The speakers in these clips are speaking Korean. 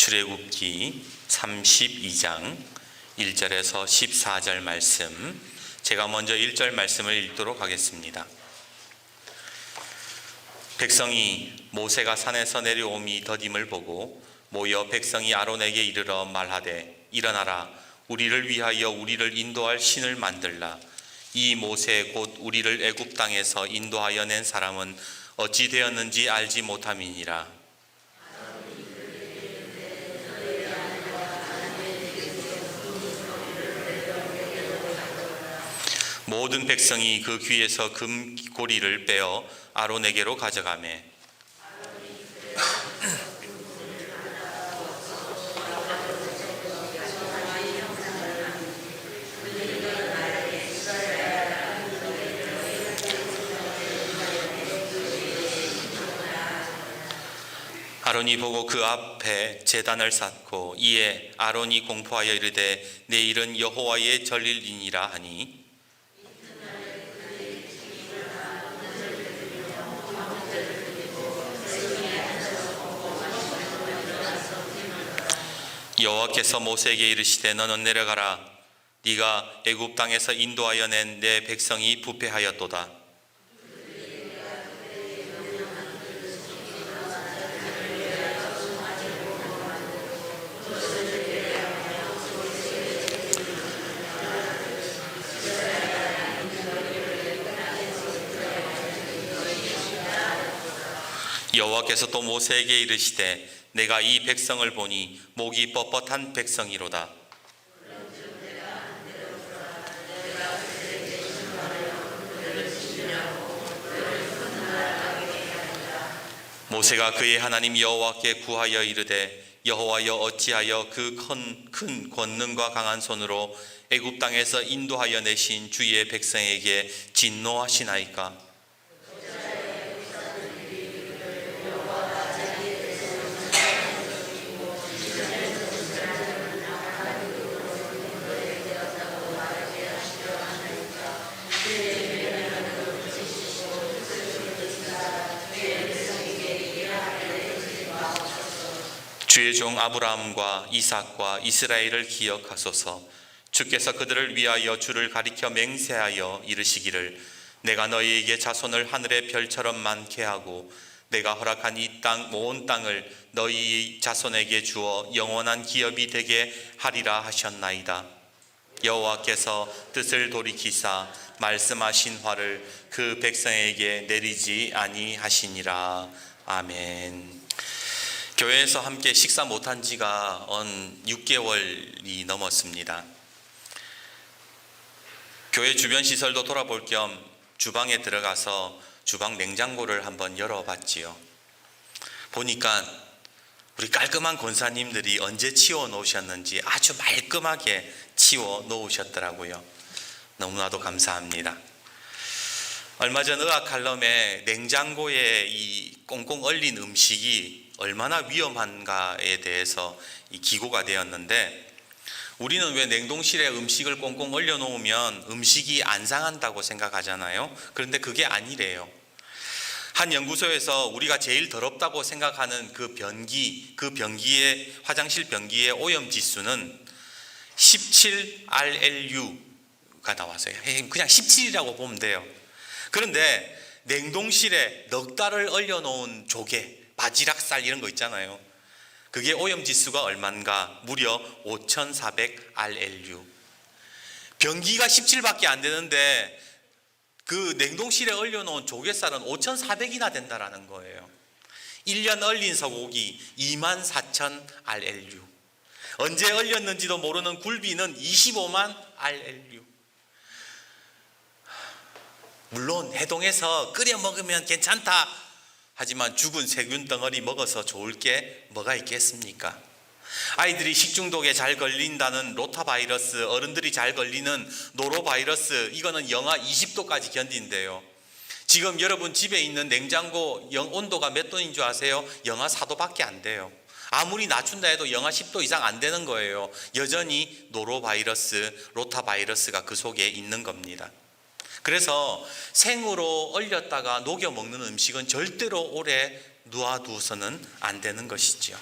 출애굽기 32장 1절에서 14절 말씀, 제가 먼저 1절 말씀을 읽도록 하겠습니다. 백성이 모세가 산에서 내려옴이 더딤을 보고 모여 백성이 아론에게 이르러 말하되, 일어나라, 우리를 위하여 우리를 인도할 신을 만들라. 이 모세 곧 우리를 애굽 땅에서 인도하여 낸 사람은 어찌 되었는지 알지 못함이니라. 모든 백성이 그 귀에서 금고리를 빼어 아론에게로 가져가매 아론이 보고 그 앞에 제단을 쌓고 이에 아론이 공포하여 이르되, 내일은 여호와의 절일이니라 하니, 여호와께서 모세에게 이르시되, 너는 내려가라. 네가 애굽 땅에서 인도하여 낸 내 백성이 부패하였도다. 여호와께서 또 모세에게 이르시되, 내가 이 백성을 보니 목이 뻣뻣한 백성이로다. 모세가 그의 하나님 여호와께 구하여 이르되, 여호와여, 어찌하여 그 큰 권능과 강한 손으로 애굽 땅에서 인도하여 내신 주의 백성에게 진노하시나이까? 주의 종 아브라함과 이삭과 이스라엘을 기억하소서. 주께서 그들을 위하여 주를 가리켜 맹세하여 이르시기를, 내가 너희에게 자손을 하늘의 별처럼 많게 하고 내가 허락한 이 땅 온 땅을 너희 자손에게 주어 영원한 기업이 되게 하리라 하셨나이다. 여호와께서 뜻을 돌이키사 말씀하신 화를 그 백성에게 내리지 아니하시니라. 아멘. 교회에서 함께 식사 못한 지가 6개월이 넘었습니다. 교회 주변 시설도 돌아볼 겸 주방에 들어가서 주방 냉장고를 한번 열어봤지요. 보니까 우리 깔끔한 권사님들이 언제 치워 놓으셨는지 아주 말끔하게 치워 놓으셨더라고요. 너무나도 감사합니다. 얼마 전 의학 칼럼에 냉장고에 이 꽁꽁 얼린 음식이 얼마나 위험한가에 대해서 기고가 되었는데, 우리는 왜 냉동실에 음식을 꽁꽁 얼려 놓으면 음식이 안 상한다고 생각하잖아요. 그런데 그게 아니래요. 한 연구소에서 우리가 제일 더럽다고 생각하는 그 변기의 화장실 변기의 오염 지수는 17RLU가 나왔어요. 그냥 17이라고 보면 돼요. 그런데 냉동실에 넉 달을 얼려 놓은 조개, 바지락살 이런 거 있잖아요. 그게 오염지수가 얼마인가? 무려 5400RLU. 변기가 17밖에 안 되는데 그 냉동실에 얼려놓은 조개살은 5400이나 된다라는 거예요. 1년 얼린 소고기 24000RLU. 언제 얼렸는지도 모르는 굴비는 25만RLU. 물론 해동해서 끓여 먹으면 괜찮다. 하지만 죽은 세균 덩어리 먹어서 좋을 게 뭐가 있겠습니까? 아이들이 식중독에 잘 걸린다는 로타바이러스, 어른들이 잘 걸리는 노로바이러스, 이거는 영하 20도까지 견딘대요. 지금 여러분 집에 있는 냉장고 온도가 몇 도인 줄 아세요? 영하 4도밖에 안 돼요. 아무리 낮춘다 해도 영하 10도 이상 안 되는 거예요. 여전히 노로바이러스, 로타바이러스가 그 속에 있는 겁니다. 그래서 생으로 얼렸다가 녹여 먹는 음식은 절대로 오래 놔두어서는 안 되는 것이지요.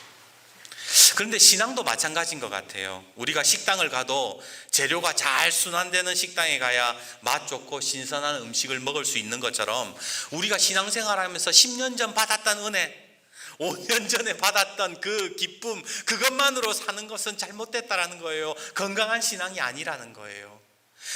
그런데 신앙도 마찬가지인 것 같아요. 우리가 식당을 가도 재료가 잘 순환되는 식당에 가야 맛 좋고 신선한 음식을 먹을 수 있는 것처럼, 우리가 신앙생활하면서 10년 전 받았던 은혜, 5년 전에 받았던 그 기쁨, 그것만으로 사는 것은 잘못됐다라는 거예요. 건강한 신앙이 아니라는 거예요.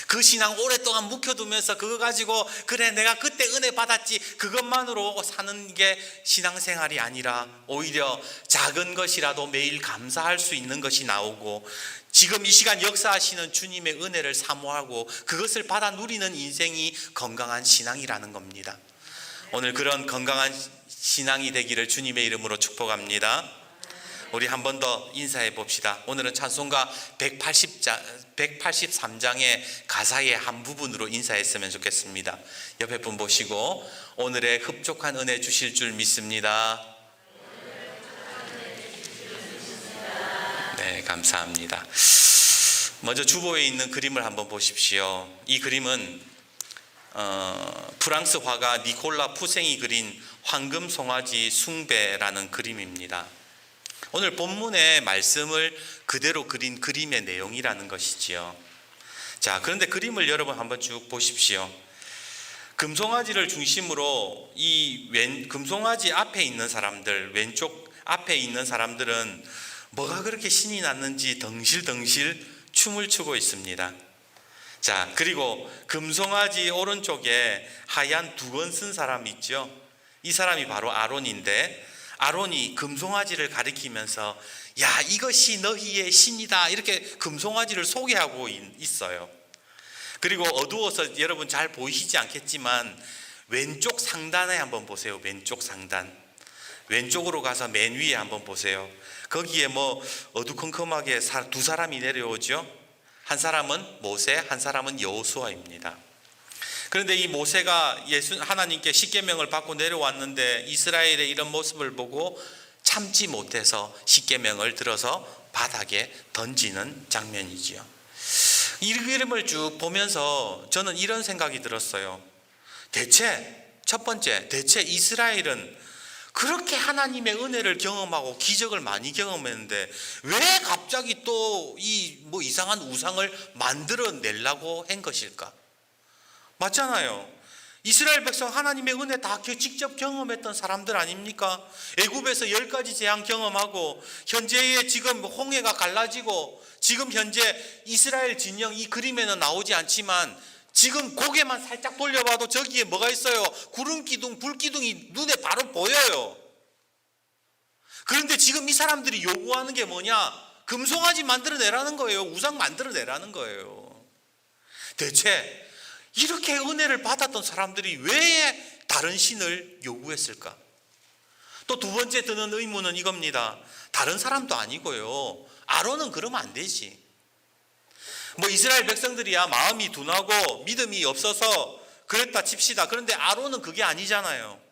그 신앙 오랫동안 묵혀두면서 그거 가지고 그래 내가 그때 은혜 받았지, 그것만으로 사는 게 신앙생활이 아니라 오히려 작은 것이라도 매일 감사할 수 있는 것이 나오고, 지금 이 시간 역사하시는 주님의 은혜를 사모하고 그것을 받아 누리는 인생이 건강한 신앙이라는 겁니다. 오늘 그런 건강한 신앙이 되기를 주님의 이름으로 축복합니다. 우리 한 번 더 인사해 봅시다. 오늘은 찬송가 183장의 가사의 한 부분으로 인사했으면 좋겠습니다. 옆에 분 보시고 오늘의 흡족한 은혜 주실 줄 믿습니다. 네, 감사합니다. 먼저 주보에 있는 그림을 한번 보십시오. 이 그림은 프랑스 화가 니콜라 푸생이 그린 황금 송아지 숭배라는 그림입니다. 오늘 본문의 말씀을 그대로 그린 그림의 내용이라는 것이지요. 자, 그런데 그림을 여러분 한번 쭉 보십시오. 금송아지를 중심으로 금송아지 앞에 있는 사람들, 왼쪽 앞에 있는 사람들은 뭐가 그렇게 신이 났는지 덩실덩실 춤을 추고 있습니다. 자, 그리고 금송아지 오른쪽에 하얀 두건 쓴 사람 있죠. 이 사람이 바로 아론인데, 아론이 금송아지를 가리키면서 야, 이것이 너희의 신이다, 이렇게 금송아지를 소개하고 있어요. 그리고 어두워서 여러분 잘 보이시지 않겠지만 왼쪽 상단에 한번 보세요. 왼쪽 상단, 왼쪽으로 가서 맨 위에 한번 보세요. 거기에 뭐 어두컴컴하게 두 사람이 내려오죠. 한 사람은 모세, 한 사람은 여호수아입니다. 그런데 이 모세가 하나님께 십계명을 받고 내려왔는데 이스라엘의 이런 모습을 보고 참지 못해서 십계명을 들어서 바닥에 던지는 장면이지요. 이 그림을 쭉 보면서 저는 이런 생각이 들었어요. 첫 번째, 대체 이스라엘은 그렇게 하나님의 은혜를 경험하고 기적을 많이 경험했는데 왜 갑자기 또 이상한 우상을 만들어내려고 한 것일까? 맞잖아요. 이스라엘 백성 하나님의 은혜 다 직접 경험했던 사람들 아닙니까? 애굽에서 10가지 재앙 경험하고 현재의 지금 홍해가 갈라지고, 지금 현재 이스라엘 진영, 이 그림에는 나오지 않지만 지금 고개만 살짝 돌려봐도 저기에 뭐가 있어요? 구름 기둥, 불 기둥이 눈에 바로 보여요. 그런데 지금 이 사람들이 요구하는 게 뭐냐? 금송아지 만들어내라는 거예요. 우상 만들어내라는 거예요. 대체 이렇게 은혜를 받았던 사람들이 왜 다른 신을 요구했을까? 또 두 번째 드는 의문은 이겁니다. 다른 사람도 아니고요, 아론은 그러면 안 되지. 이스라엘 백성들이야 마음이 둔하고 믿음이 없어서 그랬다 칩시다. 그런데 아론은 그게 아니잖아요.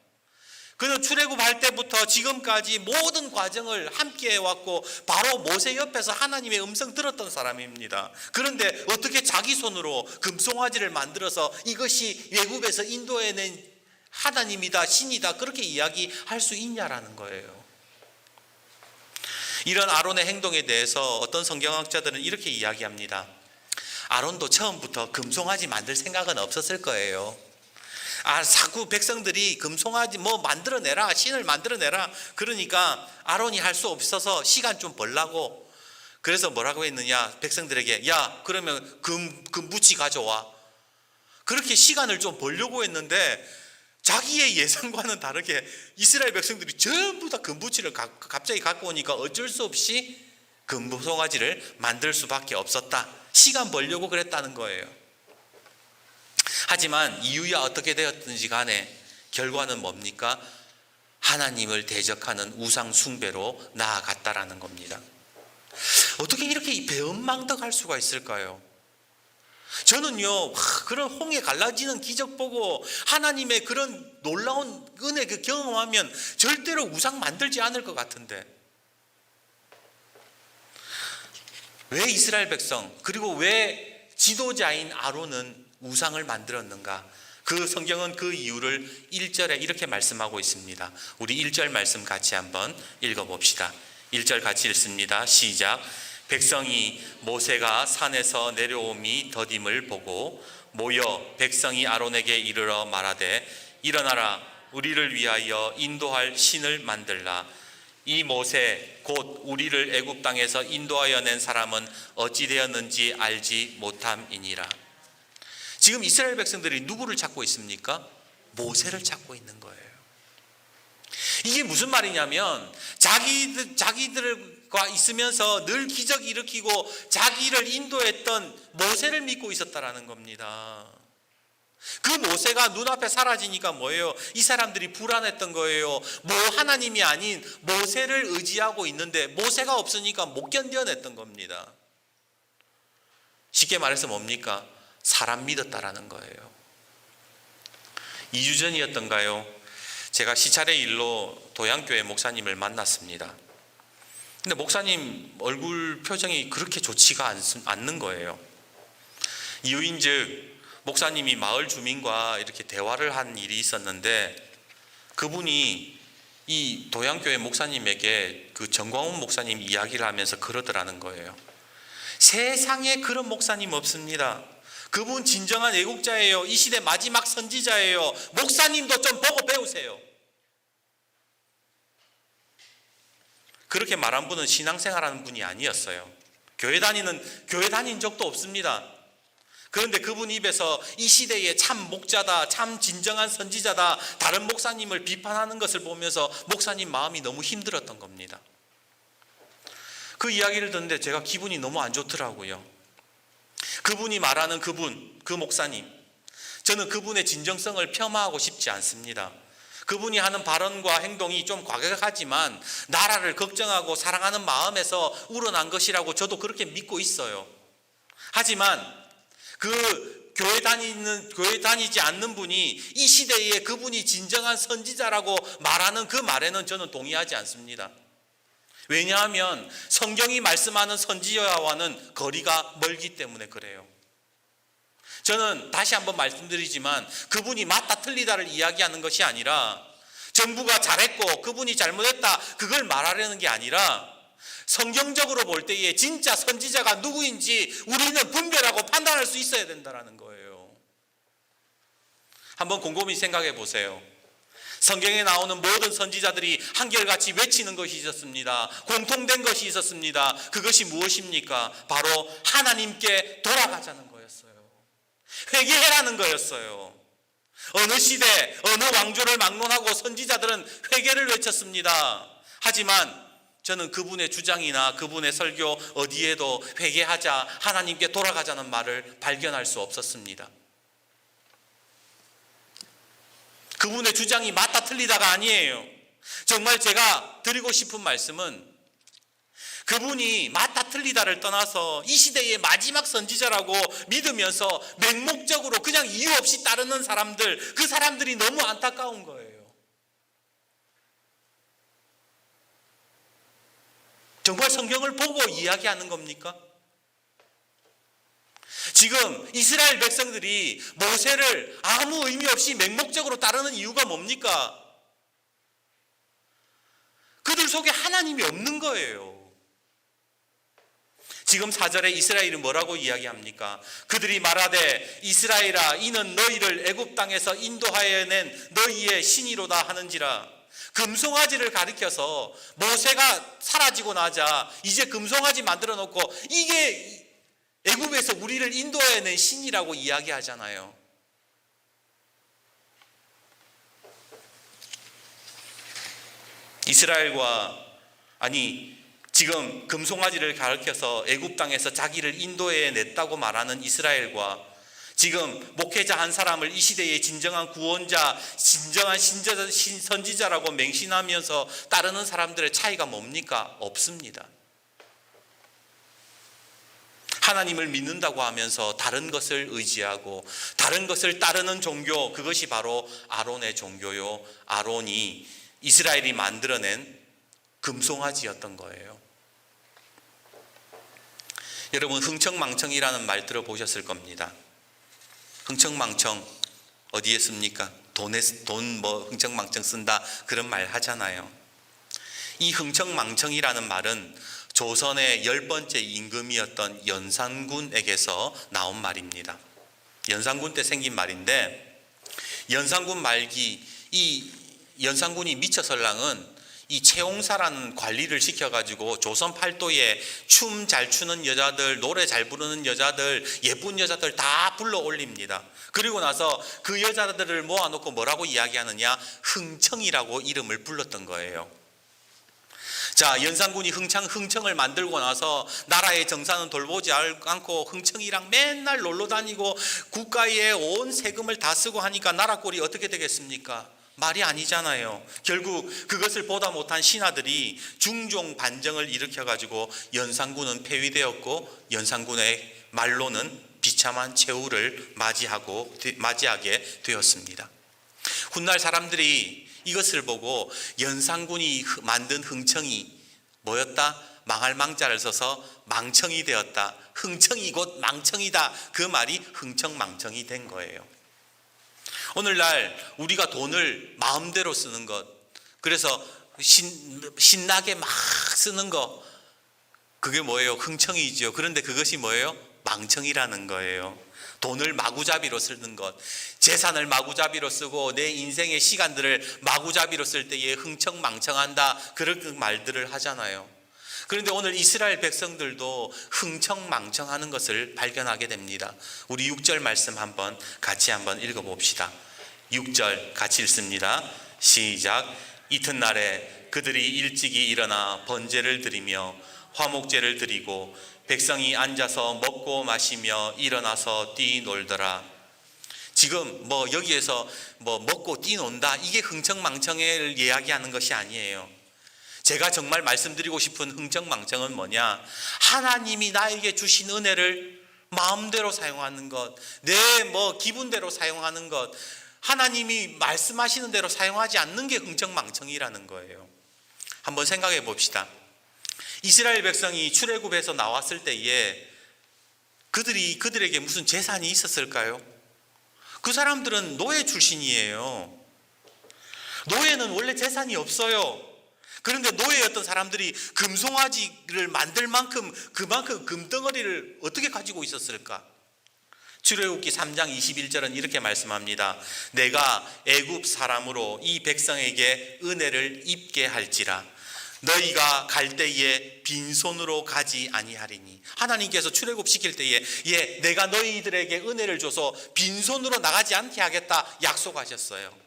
그는 출애굽할 때부터 지금까지 모든 과정을 함께 해왔고 바로 모세 옆에서 하나님의 음성 들었던 사람입니다. 그런데 어떻게 자기 손으로 금송아지를 만들어서 이것이 외국에서 인도해낸 하나님이다, 신이다, 그렇게 이야기할 수 있냐라는 거예요. 이런 아론의 행동에 대해서 어떤 성경학자들은 이렇게 이야기합니다. 아론도 처음부터 금송아지 만들 생각은 없었을 거예요. 자꾸 백성들이 금송아지 만들어내라, 신을 만들어내라, 그러니까 아론이 할 수 없어서 시간 좀 벌라고, 그래서 뭐라고 했느냐, 백성들에게 야, 그러면 금부치 가져와. 그렇게 시간을 좀 벌려고 했는데 자기의 예상과는 다르게 이스라엘 백성들이 전부 다 금부치를 갑자기 갖고 오니까 어쩔 수 없이 금송아지를 만들 수밖에 없었다. 시간 벌려고 그랬다는 거예요. 하지만 이유야 어떻게 되었든지 간에 결과는 뭡니까? 하나님을 대적하는 우상 숭배로 나아갔다라는 겁니다. 어떻게 이렇게 배은망덕할 수가 있을까요? 저는요, 그런 홍해 갈라지는 기적 보고 하나님의 그런 놀라운 은혜 경험하면 절대로 우상 만들지 않을 것 같은데, 왜 이스라엘 백성, 그리고 왜 지도자인 아론은 우상을 만들었는가? 그 성경은 그 이유를 1절에 이렇게 말씀하고 있습니다. 우리 1절 말씀 같이 한번 읽어봅시다. 1절 같이 읽습니다. 시작. 백성이 모세가 산에서 내려옴이 더딤을 보고 모여 백성이 아론에게 이르러 말하되 일어나라 우리를 위하여 인도할 신을 만들라. 이 모세 곧 우리를 애굽 땅에서 인도하여 낸 사람은 어찌 되었는지 알지 못함이니라. 지금 이스라엘 백성들이 누구를 찾고 있습니까? 모세를 찾고 있는 거예요. 이게 무슨 말이냐면 자기들과 있으면서 늘 기적 일으키고 자기를 인도했던 모세를 믿고 있었다라는 겁니다. 그 모세가 눈앞에 사라지니까 뭐예요? 이 사람들이 불안했던 거예요. 하나님이 아닌 모세를 의지하고 있는데 모세가 없으니까 못 견뎌냈던 겁니다. 쉽게 말해서 뭡니까? 사람 믿었다라는 거예요. 2주 전이었던가요? 제가 시찰의 일로 도양교회 목사님을 만났습니다. 근데 목사님 얼굴 표정이 그렇게 좋지가 않는 거예요. 이유인즉 목사님이 마을 주민과 이렇게 대화를 한 일이 있었는데 그분이 이 도양교회 목사님에게 그 정광훈 목사님 이야기를 하면서 그러더라는 거예요. 세상에 그런 목사님 없습니다. 그분 진정한 애국자예요. 이 시대 마지막 선지자예요. 목사님도 좀 보고 배우세요. 그렇게 말한 분은 신앙생활하는 분이 아니었어요. 교회 다닌 적도 없습니다. 그런데 그분 입에서 이 시대의 참 목자다, 참 진정한 선지자다, 다른 목사님을 비판하는 것을 보면서 목사님 마음이 너무 힘들었던 겁니다. 그 이야기를 듣는데 제가 기분이 너무 안 좋더라고요. 그분이 말하는 그 목사님, 저는 그분의 진정성을 폄하하고 싶지 않습니다. 그분이 하는 발언과 행동이 좀 과격하지만 나라를 걱정하고 사랑하는 마음에서 우러난 것이라고 저도 그렇게 믿고 있어요. 하지만 그 교회 다니지 않는 분이 이 시대에 그분이 진정한 선지자라고 말하는 그 말에는 저는 동의하지 않습니다. 왜냐하면 성경이 말씀하는 선지자와는 거리가 멀기 때문에 그래요. 저는 다시 한번 말씀드리지만 그분이 맞다 틀리다를 이야기하는 것이 아니라 정부가 잘했고 그분이 잘못했다 그걸 말하려는 게 아니라 성경적으로 볼 때에 진짜 선지자가 누구인지 우리는 분별하고 판단할 수 있어야 된다는 거예요. 한번 곰곰이 생각해 보세요. 성경에 나오는 모든 선지자들이 한결같이 외치는 것이 있었습니다. 공통된 것이 있었습니다. 그것이 무엇입니까? 바로 하나님께 돌아가자는 거였어요. 회개해라는 거였어요. 어느 시대, 어느 왕조를 막론하고 선지자들은 회개를 외쳤습니다. 하지만 저는 그분의 주장이나 그분의 설교 어디에도 회개하자, 하나님께 돌아가자는 말을 발견할 수 없었습니다. 그분의 주장이 맞다 틀리다가 아니에요. 정말 제가 드리고 싶은 말씀은 그분이 맞다 틀리다를 떠나서 이 시대의 마지막 선지자라고 믿으면서 맹목적으로 그냥 이유 없이 따르는 사람들, 그 사람들이 너무 안타까운 거예요. 정말 성경을 보고 이야기하는 겁니까? 지금 이스라엘 백성들이 모세를 아무 의미 없이 맹목적으로 따르는 이유가 뭡니까? 그들 속에 하나님이 없는 거예요. 지금 4절에 이스라엘이 뭐라고 이야기합니까? 그들이 말하되 이스라엘아 이는 너희를 애굽 땅에서 인도하여 낸 너희의 신이로다 하는지라. 금송아지를 가리켜서 모세가 사라지고 나자 이제 금송아지 만들어 놓고 이게 애굽에서 우리를 인도해낸 신이라고 이야기하잖아요. 지금 금송아지를 가리켜서 애굽 땅에서 자기를 인도해냈다고 말하는 이스라엘과 지금 목회자 한 사람을 이 시대의 진정한 구원자, 진정한 선지자라고 맹신하면서 따르는 사람들의 차이가 뭡니까? 없습니다. 하나님을 믿는다고 하면서 다른 것을 의지하고 다른 것을 따르는 종교, 그것이 바로 아론의 종교요. 아론이 이스라엘이 만들어낸 금송아지였던 거예요. 여러분 흥청망청이라는 말 들어보셨을 겁니다. 흥청망청 어디에 씁니까? 돈 흥청망청 쓴다 그런 말 하잖아요. 이 흥청망청이라는 말은 조선의 10번째 임금이었던 연산군에게서 나온 말입니다. 연산군 때 생긴 말인데, 연산군 말기 이 연산군이 미처설랑은 이 채용사라는 관리를 시켜가지고 조선 팔도에 춤 잘 추는 여자들, 노래 잘 부르는 여자들, 예쁜 여자들 다 불러 올립니다. 그리고 나서 그 여자들을 모아놓고 뭐라고 이야기하느냐, 흥청이라고 이름을 불렀던 거예요. 자, 연산군이 흥청을 만들고 나서 나라의 정사는 돌보지 않고 흥청이랑 맨날 놀러 다니고 국가에 온 세금을 다 쓰고 하니까 나라 꼴이 어떻게 되겠습니까? 말이 아니잖아요. 결국 그것을 보다 못한 신하들이 중종 반정을 일으켜가지고 연산군은 폐위되었고, 연산군의 말로는 비참한 최후를 맞이하게 되었습니다. 훗날 사람들이 이것을 보고 연산군이 만든 흥청이 뭐였다? 망할 망자를 써서 망청이 되었다. 흥청이 곧 망청이다. 그 말이 흥청망청이 된 거예요. 오늘날 우리가 돈을 마음대로 쓰는 것, 그래서 신나게 막 쓰는 거, 그게 뭐예요? 흥청이죠. 그런데 그것이 뭐예요? 망청이라는 거예요. 돈을 마구잡이로 쓰는 것, 재산을 마구잡이로 쓰고 내 인생의 시간들을 마구잡이로 쓸 때에 흥청망청한다, 그런 말들을 하잖아요. 그런데 오늘 이스라엘 백성들도 흥청망청하는 것을 발견하게 됩니다. 우리 6절 말씀 같이 한번 읽어봅시다. 6절 같이 읽습니다. 시작. 이튿날에 그들이 일찍이 일어나 번제를 드리며 화목제를 드리고 백성이 앉아서 먹고 마시며 일어나서 뛰놀더라. 지금 여기에서 먹고 뛰논다, 이게 흥청망청을 이야기하는 것이 아니에요. 제가 정말 말씀드리고 싶은 흥청망청은 뭐냐? 하나님이 나에게 주신 은혜를 마음대로 사용하는 것, 내 기분대로 사용하는 것, 하나님이 말씀하시는 대로 사용하지 않는 게 흥청망청이라는 거예요. 한번 생각해 봅시다. 이스라엘 백성이 출애굽에서 나왔을 때에 그들에게 무슨 재산이 있었을까요? 그 사람들은 노예 출신이에요. 노예는 원래 재산이 없어요. 그런데 노예였던 사람들이 금송아지를 만들 만큼 그만큼 금덩어리를 어떻게 가지고 있었을까? 출애굽기 3장 21절은 이렇게 말씀합니다. 내가 애굽 사람으로 이 백성에게 은혜를 입게 할지라 너희가 갈 때에 빈손으로 가지 아니하리니. 하나님께서 출애굽시킬 때에 내가 너희들에게 은혜를 줘서 빈손으로 나가지 않게 하겠다 약속하셨어요.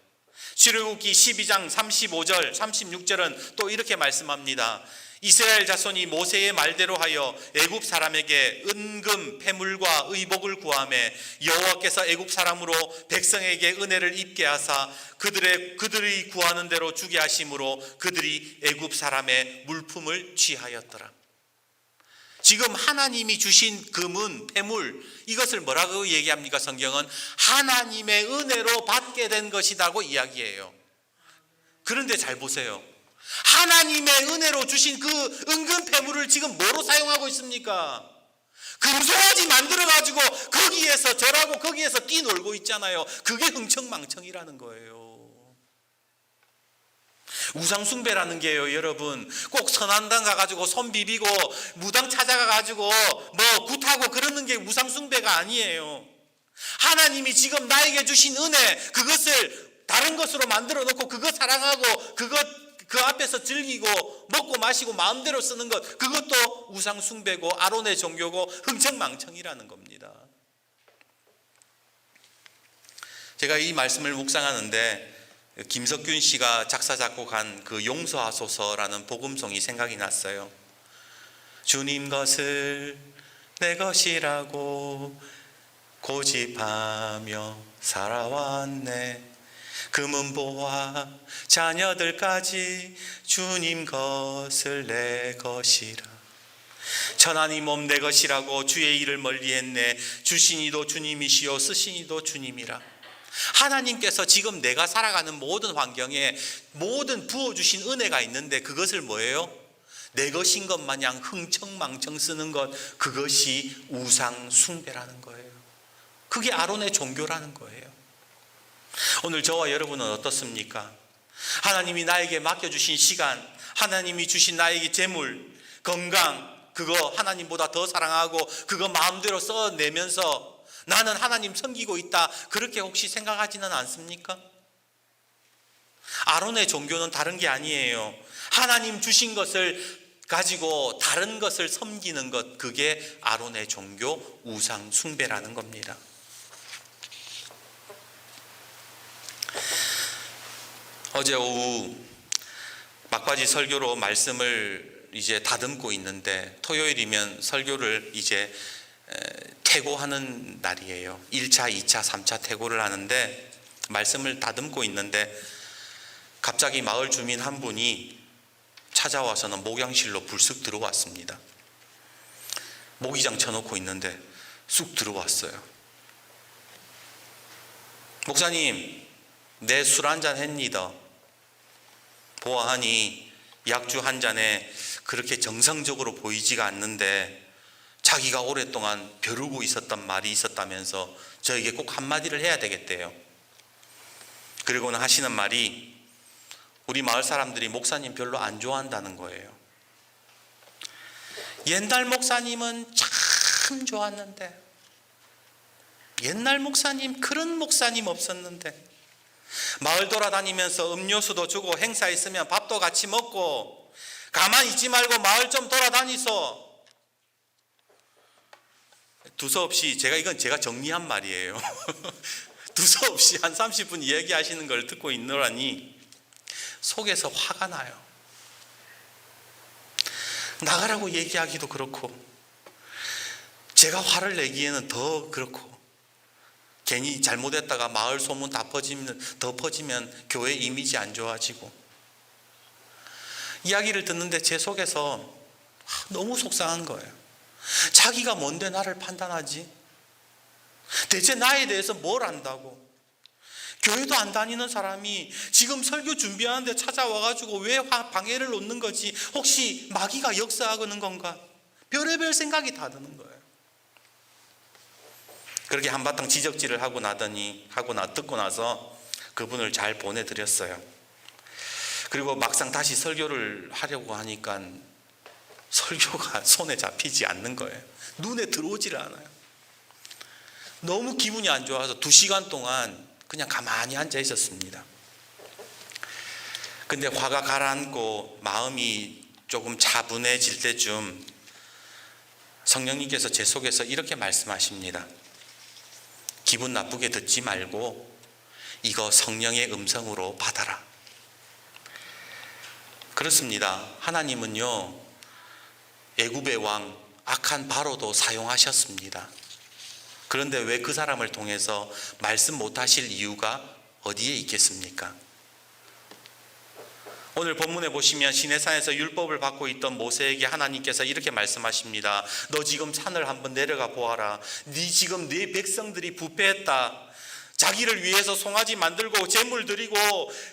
출애굽기 12장 35절 36절은 또 이렇게 말씀합니다. 이스라엘 자손이 모세의 말대로 하여 애굽 사람에게 은금 패물과 의복을 구하매 여호와께서 애굽 사람으로 백성에게 은혜를 입게 하사 그들이 구하는 대로 주게 하심으로 그들이 애굽 사람의 물품을 취하였더라. 지금 하나님이 주신 금은 패물, 이것을 뭐라고 얘기합니까? 성경은 하나님의 은혜로 받게 된 것이라고 이야기해요. 그런데 잘 보세요. 하나님의 은혜로 주신 그 은금 패물을 지금 뭐로 사용하고 있습니까? 금송아지 만들어가지고 거기에서 절하고 거기에서 뛰놀고 있잖아요. 그게 흥청망청이라는 거예요. 우상숭배라는 게요, 여러분, 꼭 선한당 가가지고 손 비비고 무당 찾아가가지고 굿하고 그러는 게 우상숭배가 아니에요. 하나님이 지금 나에게 주신 은혜, 그것을 다른 것으로 만들어 놓고 그거 사랑하고 그 앞에서 즐기고 먹고 마시고 마음대로 쓰는 것, 그것도 우상숭배고 아론의 종교고 흥청망청이라는 겁니다. 제가 이 말씀을 묵상하는데 김석균 씨가 작사 작곡한 그 용서하소서라는 복음송이 생각이 났어요. 주님 것을 내 것이라고 고집하며 살아왔네. 금은보화 자녀들까지 주님 것을 내 것이라. 천하니 몸 내 것이라고 주의 일을 멀리했네. 주신 이도 주님이시요 쓰신 이도 주님이라. 하나님께서 지금 내가 살아가는 모든 환경에 모든 부어주신 은혜가 있는데 그것을 뭐예요? 내 것인 것 마냥 흥청망청 쓰는 것, 그것이 우상 숭배라는 거예요. 그게 아론의 종교라는 거예요. 오늘 저와 여러분은 어떻습니까? 하나님이 나에게 맡겨주신 시간, 하나님이 주신 나에게 재물, 건강, 그거 하나님보다 더 사랑하고 그거 마음대로 써내면서 나는 하나님 섬기고 있다, 그렇게 혹시 생각하지는 않습니까? 아론의 종교는 다른 게 아니에요. 하나님 주신 것을 가지고 다른 것을 섬기는 것, 그게 아론의 종교, 우상 숭배라는 겁니다. 어제 오후 막바지 설교로 말씀을 이제 다듬고 있는데, 토요일이면 설교를 이제 퇴고하는 날이에요. 1차, 2차, 3차 퇴고를 하는데 말씀을 다듬고 있는데 갑자기 마을 주민 한 분이 찾아와서는 목양실로 불쑥 들어왔습니다. 모기장 쳐놓고 있는데 쑥 들어왔어요. 목사님, 내 술 한잔 했니다. 보아하니 약주 한 잔에 그렇게 정상적으로 보이지가 않는데 자기가 오랫동안 벼르고 있었던 말이 있었다면서 저에게 꼭 한마디를 해야 되겠대요. 그리고는 하시는 말이, 우리 마을 사람들이 목사님 별로 안 좋아한다는 거예요. 옛날 목사님은 참 좋았는데, 옛날 목사님, 그런 목사님 없었는데, 마을 돌아다니면서 음료수도 주고 행사 있으면 밥도 같이 먹고 가만히 있지 말고 마을 좀 돌아다니소. 두서없이, 제가 정리한 말이에요. 두서없이 한 30분 이야기하시는 걸 듣고 있노라니 속에서 화가 나요. 나가라고 얘기하기도 그렇고, 제가 화를 내기에는 더 그렇고, 괜히 잘못했다가 마을 소문 더 퍼지면 교회 이미지 안 좋아지고, 이야기를 듣는데 제 속에서 너무 속상한 거예요. 자기가 뭔데 나를 판단하지? 대체 나에 대해서 뭘 안다고? 교회도 안 다니는 사람이 지금 설교 준비하는데 찾아와가지고 왜 방해를 놓는 거지? 혹시 마귀가 역사하는 건가? 별의별 생각이 다 드는 거예요. 그렇게 한바탕 지적질을 듣고 나서 그분을 잘 보내드렸어요. 그리고 막상 다시 설교를 하려고 하니까 설교가 손에 잡히지 않는 거예요. 눈에 들어오지를 않아요. 너무 기분이 안 좋아서 2시간 동안 그냥 가만히 앉아 있었습니다. 근데 화가 가라앉고 마음이 조금 차분해질 때쯤 성령님께서 제 속에서 이렇게 말씀하십니다. 기분 나쁘게 듣지 말고 이거 성령의 음성으로 받아라. 그렇습니다. 하나님은요, 애굽의 왕 악한 바로도 사용하셨습니다. 그런데 왜 그 사람을 통해서 말씀 못하실 이유가 어디에 있겠습니까? 오늘 본문에 보시면 시내산에서 율법을 받고 있던 모세에게 하나님께서 이렇게 말씀하십니다. 너 지금 산을 한번 내려가 보아라. 지금 네 백성들이 부패했다. 자기를 위해서 송아지 만들고 제물 드리고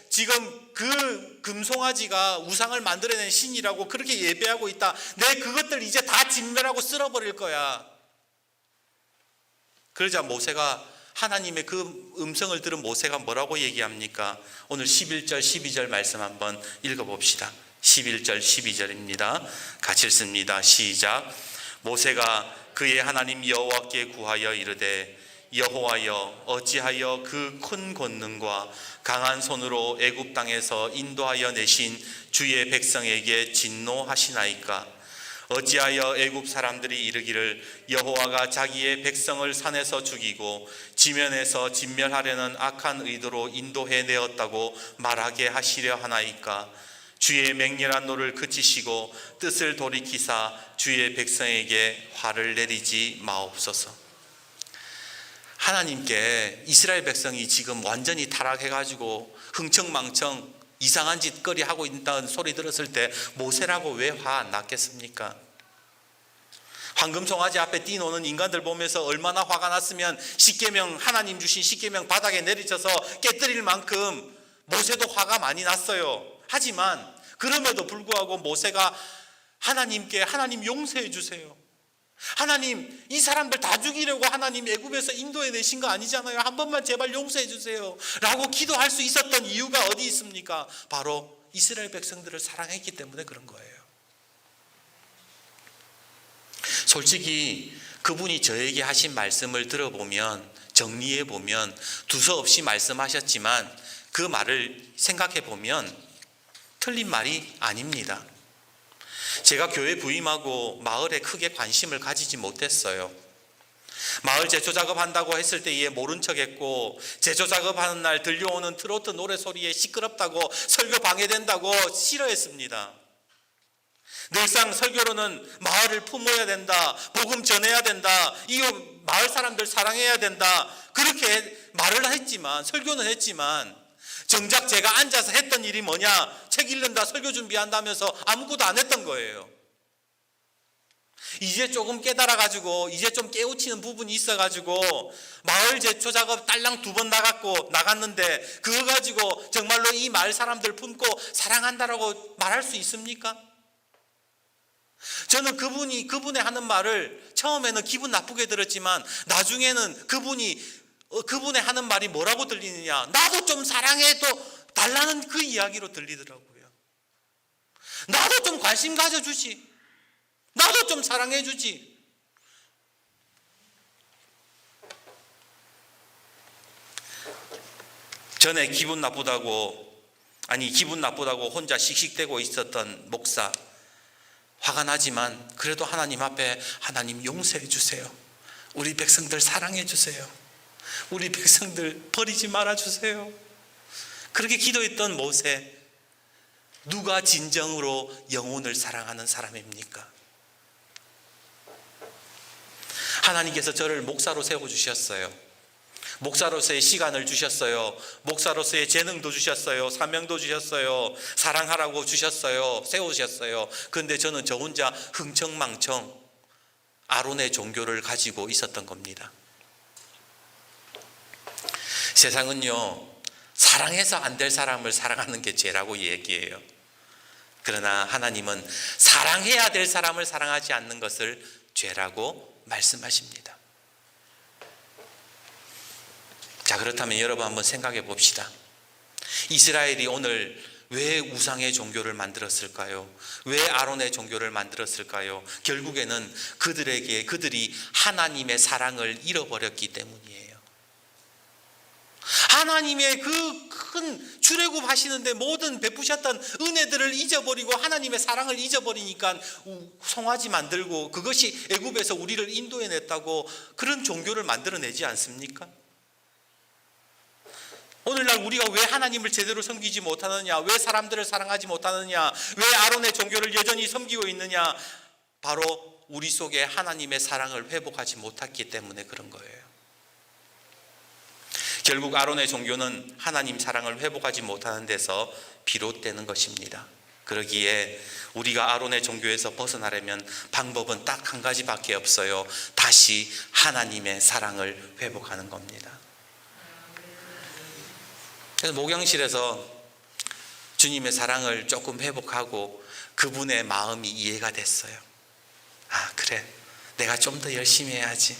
지금 그 금송아지가 우상을 만들어낸 신이라고 그렇게 예배하고 있다. 내 그것들 이제 다 진멸하고 쓸어버릴 거야. 그러자 모세가, 하나님의 그 음성을 들은 모세가 뭐라고 얘기합니까? 오늘 11절 12절 말씀 한번 읽어봅시다. 11절 12절입니다. 같이 읽습니다. 시작. 모세가 그의 하나님 여호와께 구하여 이르되, 여호와여, 어찌하여 그 큰 권능과 강한 손으로 애굽 땅에서 인도하여 내신 주의 백성에게 진노하시나이까? 어찌하여 애굽 사람들이 이르기를 여호와가 자기의 백성을 산에서 죽이고 지면에서 진멸하려는 악한 의도로 인도해 내었다고 말하게 하시려 하나이까? 주의 맹렬한 노를 그치시고 뜻을 돌이키사 주의 백성에게 화를 내리지 마옵소서. 하나님께 이스라엘 백성이 지금 완전히 타락해가지고 흥청망청 이상한 짓거리 하고 있다는 소리 들었을 때 모세라고 왜 화 안 났겠습니까? 황금송아지 앞에 뛰노는 인간들 보면서 얼마나 화가 났으면 십계명, 하나님 주신 십계명 바닥에 내리쳐서 깨뜨릴 만큼 모세도 화가 많이 났어요. 하지만 그럼에도 불구하고 모세가 하나님께, 하나님 용서해 주세요. 하나님, 이 사람들 다 죽이려고 하나님 애굽에서 인도해 내신 거 아니잖아요. 한 번만 제발 용서해 주세요 라고 기도할 수 있었던 이유가 어디 있습니까? 바로 이스라엘 백성들을 사랑했기 때문에 그런 거예요. 솔직히 그분이 저에게 하신 말씀을 들어보면, 정리해보면 두서없이 말씀하셨지만 그 말을 생각해보면 틀린 말이 아닙니다. 제가 교회 부임하고 마을에 크게 관심을 가지지 못했어요. 마을 제초 작업한다고 했을 때에 모른 척했고, 제초 작업하는 날 들려오는 트로트 노래 소리에 시끄럽다고, 설교 방해된다고 싫어했습니다. 늘상 설교로는 마을을 품어야 된다, 복음 전해야 된다, 이 마을 사람들 사랑해야 된다, 그렇게 말을 했지만, 설교는 했지만 정작 제가 앉아서 했던 일이 뭐냐, 책 읽는다, 설교 준비한다면서 아무것도 안 했던 거예요. 이제 조금 깨달아가지고, 이제 좀 깨우치는 부분이 있어가지고 마을 제초 작업 딸랑 2번 나갔는데 그거 가지고 정말로 이 마을 사람들 품고 사랑한다라고 말할 수 있습니까? 저는 그분의 하는 말을 처음에는 기분 나쁘게 들었지만 나중에는 그분의 하는 말이 뭐라고 들리느냐, 나도 좀 사랑해도 달라는 그 이야기로 들리더라고요. 나도 좀 관심 가져주지, 나도 좀 사랑해 주지. 전에 기분 나쁘다고 혼자 씩씩대고 있었던 목사, 화가 나지만 그래도 하나님 앞에, 하나님 용서해 주세요, 우리 백성들 사랑해 주세요, 우리 백성들 버리지 말아 주세요, 그렇게 기도했던 모세, 누가 진정으로 영혼을 사랑하는 사람입니까? 하나님께서 저를 목사로 세워주셨어요. 목사로서의 시간을 주셨어요. 목사로서의 재능도 주셨어요. 사명도 주셨어요. 사랑하라고 주셨어요. 세우셨어요. 그런데 저는 저 혼자 흥청망청 아론의 종교를 가지고 있었던 겁니다. 세상은요, 사랑해서 안 될 사람을 사랑하는 게 죄라고 얘기해요. 그러나 하나님은 사랑해야 될 사람을 사랑하지 않는 것을 죄라고 말씀하십니다. 자, 그렇다면 여러분 한번 생각해 봅시다. 이스라엘이 오늘 왜 우상의 종교를 만들었을까요? 왜 아론의 종교를 만들었을까요? 결국에는 그들이 하나님의 사랑을 잃어버렸기 때문이에요. 하나님의 그 큰 출애굽 하시는데 모든 베푸셨던 은혜들을 잊어버리고 하나님의 사랑을 잊어버리니까 송아지 만들고, 그것이 애굽에서 우리를 인도해냈다고 그런 종교를 만들어내지 않습니까? 오늘날 우리가 왜 하나님을 제대로 섬기지 못하느냐, 왜 사람들을 사랑하지 못하느냐, 왜 아론의 종교를 여전히 섬기고 있느냐, 바로 우리 속에 하나님의 사랑을 회복하지 못했기 때문에 그런 거예요. 결국 아론의 종교는 하나님 사랑을 회복하지 못하는 데서 비롯되는 것입니다. 그러기에 우리가 아론의 종교에서 벗어나려면 방법은 딱 한 가지밖에 없어요. 다시 하나님의 사랑을 회복하는 겁니다. 그래서 목양실에서 주님의 사랑을 조금 회복하고 그분의 마음이 이해가 됐어요. 아, 그래, 내가 좀 더 열심히 해야지.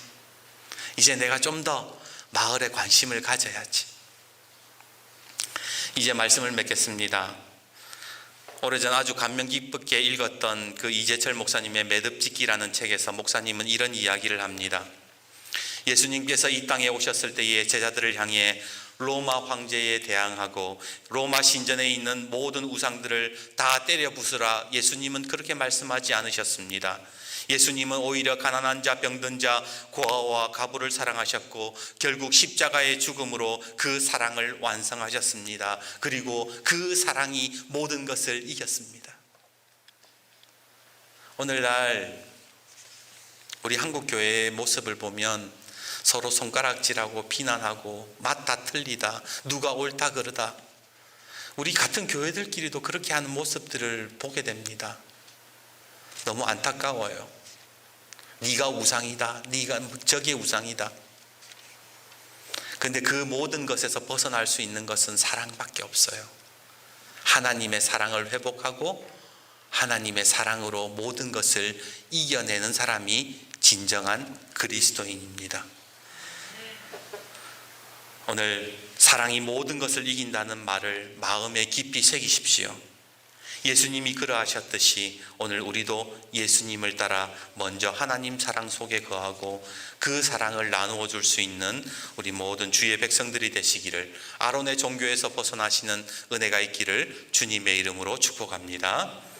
이제 내가 좀 더 마을에 관심을 가져야지. 이제 말씀을 맺겠습니다. 오래전 아주 감명 깊게 읽었던 그 이재철 목사님의 매듭짓기라는 책에서 목사님은 이런 이야기를 합니다. 예수님께서 이 땅에 오셨을 때에 제자들을 향해 로마 황제에 대항하고 로마 신전에 있는 모든 우상들을 다 때려 부수라, 예수님은 그렇게 말씀하지 않으셨습니다. 예수님은 오히려 가난한 자, 병든 자, 고아와 과부를 사랑하셨고 결국 십자가의 죽음으로 그 사랑을 완성하셨습니다. 그리고 그 사랑이 모든 것을 이겼습니다. 오늘날 우리 한국교회의 모습을 보면 서로 손가락질하고 비난하고 맞다 틀리다, 누가 옳다 그러다, 우리 같은 교회들끼리도 그렇게 하는 모습들을 보게 됩니다. 너무 안타까워요. 네가 우상이다, 네가 저게 우상이다. 그런데 그 모든 것에서 벗어날 수 있는 것은 사랑밖에 없어요. 하나님의 사랑을 회복하고 하나님의 사랑으로 모든 것을 이겨내는 사람이 진정한 그리스도인입니다. 오늘 사랑이 모든 것을 이긴다는 말을 마음에 깊이 새기십시오. 예수님이 그러하셨듯이 오늘 우리도 예수님을 따라 먼저 하나님 사랑 속에 거하고 그 사랑을 나누어 줄 수 있는 우리 모든 주의 백성들이 되시기를, 아론의 종교에서 벗어나시는 은혜가 있기를 주님의 이름으로 축복합니다.